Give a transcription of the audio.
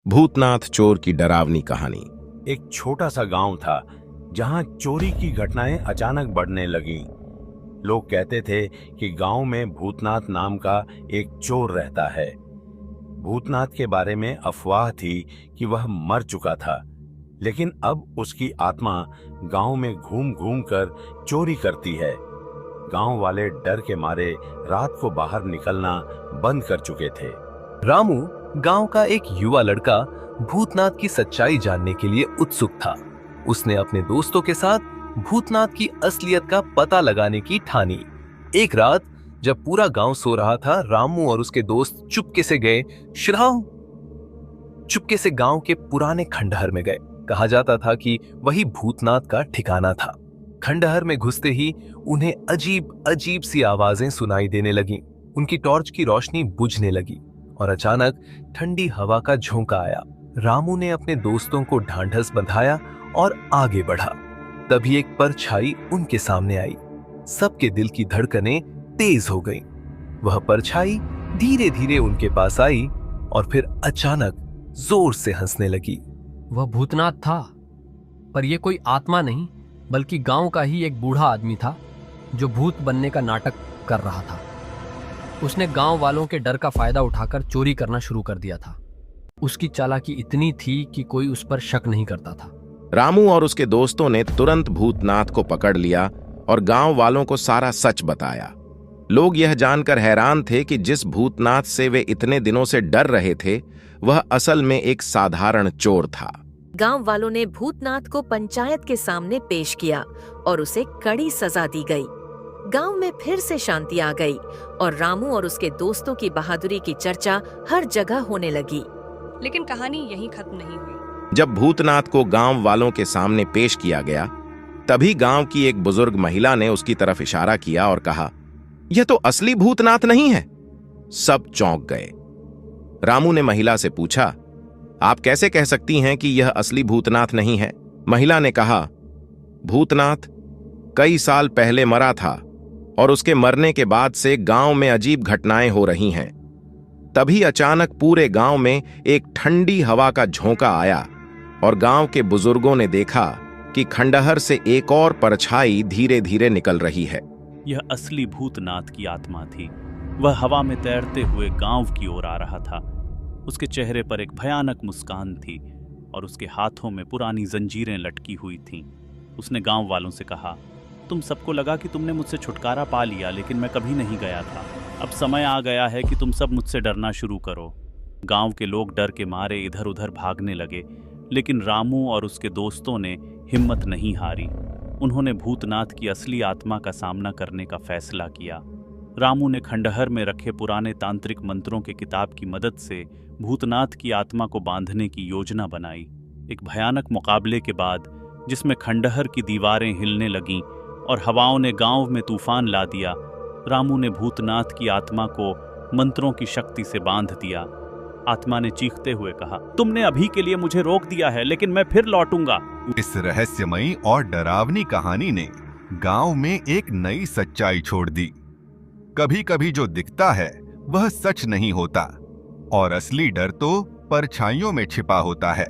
भूतनाथ चोर की डरावनी कहानी। एक छोटा सा गांव था जहां चोरी की घटनाएं अचानक बढ़ने लगीं। लोग कहते थे कि गांव में भूतनाथ नाम का एक चोर रहता है। भूतनाथ के बारे में अफवाह थी कि वह मर चुका था, लेकिन अब उसकी आत्मा गांव में घूम घूम कर चोरी करती है। गांव वाले डर के मारे रात को बाहर निकलना बंद कर चुके थे। रामू गांव का एक युवा लड़का भूतनाथ की सच्चाई जानने के लिए उत्सुक था। उसने अपने दोस्तों के साथ भूतनाथ की असलियत का पता लगाने की ठानी। एक रात जब पूरा गांव सो रहा था, रामू और उसके दोस्त चुपके से गांव के पुराने खंडहर में गए। कहा जाता था कि वही भूतनाथ का ठिकाना था। खंडहर में घुसते ही उन्हें अजीब अजीब सी आवाजें सुनाई देने लगीं। उनकी टॉर्च की रोशनी बुझने लगी और अचानक ठंडी हवा का झोंका आया। रामू ने अपने दोस्तों को ढांढस बंधाया और आगे बढ़ा। तभी एक परछाई उनके सामने आई। सबके दिल की धड़कनें तेज हो गईं। वह परछाई धीरे धीरे उनके पास आई और फिर अचानक जोर से हंसने लगी। वह भूतनाथ था, पर यह कोई आत्मा नहीं बल्कि गांव का ही एक बूढ़ा आदमी था जो भूत बनने का नाटक कर रहा था। उसने गांव वालों के डर का फायदा उठाकर चोरी करना शुरू कर दिया था। उसकी चालाकी इतनी थी कि कोई उस पर शक नहीं करता था। रामू और उसके दोस्तों ने तुरंत भूतनाथ को पकड़ लिया और गांव वालों को सारा सच बताया। लोग यह जानकर हैरान थे कि जिस भूतनाथ से वे इतने दिनों से डर रहे थे, वह असल में एक साधारण चोर था। गांव वालों ने भूतनाथ को पंचायत के सामने पेश किया और उसे कड़ी सजा दी गई। गांव में फिर से शांति आ गई और रामू और उसके दोस्तों की बहादुरी की चर्चा हर जगह होने लगी। लेकिन कहानी यहीं खत्म नहीं हुई। जब भूतनाथ को गांव वालों के सामने पेश किया गया, तभी गांव की एक बुजुर्ग महिला ने उसकी तरफ इशारा किया और कहा, यह तो असली भूतनाथ नहीं है। सब चौंक गए। रामू ने महिला से पूछा, आप कैसे कह सकती हैं कि यह असली भूतनाथ नहीं है? महिला ने कहा, भूतनाथ कई साल पहले मरा था और उसके मरने के बाद से गांव में अजीब घटनाएं हो रही हैं। तभी अचानक पूरे गांव में एक ठंडी हवा का झोंका आया और गांव के बुजुर्गों ने देखा कि खंडहर से एक और परछाई धीरे धीरे निकल रही है। यह असली भूतनाथ की आत्मा थी। वह हवा में तैरते हुए गांव की ओर आ रहा था। उसके चेहरे पर एक भयानक मुस्कान थी और उसके हाथों में पुरानी जंजीरें लटकी हुई थीं। उसने गांव वालों से कहा, तुम सबको लगा कि तुमने मुझसे छुटकारा पा लिया, लेकिन मैं कभी नहीं गया था। अब समय आ गया है कि तुम सब मुझसे डरना शुरू करो। गांव के लोग डर के मारे इधर उधर भागने लगे, लेकिन रामू और उसके दोस्तों ने हिम्मत नहीं हारी। उन्होंने भूतनाथ की असली आत्मा का सामना करने का फैसला किया। रामू ने खंडहर में रखे पुराने तांत्रिक मंत्रों के किताब की मदद से भूतनाथ की आत्मा को बांधने की योजना बनाई। एक भयानक मुकाबले के बाद, जिसमें खंडहर की दीवारें हिलने लगीं और हवाओं ने गांव में तूफान ला दिया, रामू ने भूतनाथ की आत्मा को मंत्रों की शक्ति से बांध दिया। आत्मा ने चीखते हुए कहा, तुमने अभी के लिए मुझे रोक दिया है, लेकिन मैं फिर लौटूंगा। इस रहस्यमयी और डरावनी कहानी ने गांव में एक नई सच्चाई छोड़ दी। कभी कभी जो दिखता है वह सच नहीं होता और असली डर तो परछाइयों में छिपा होता है।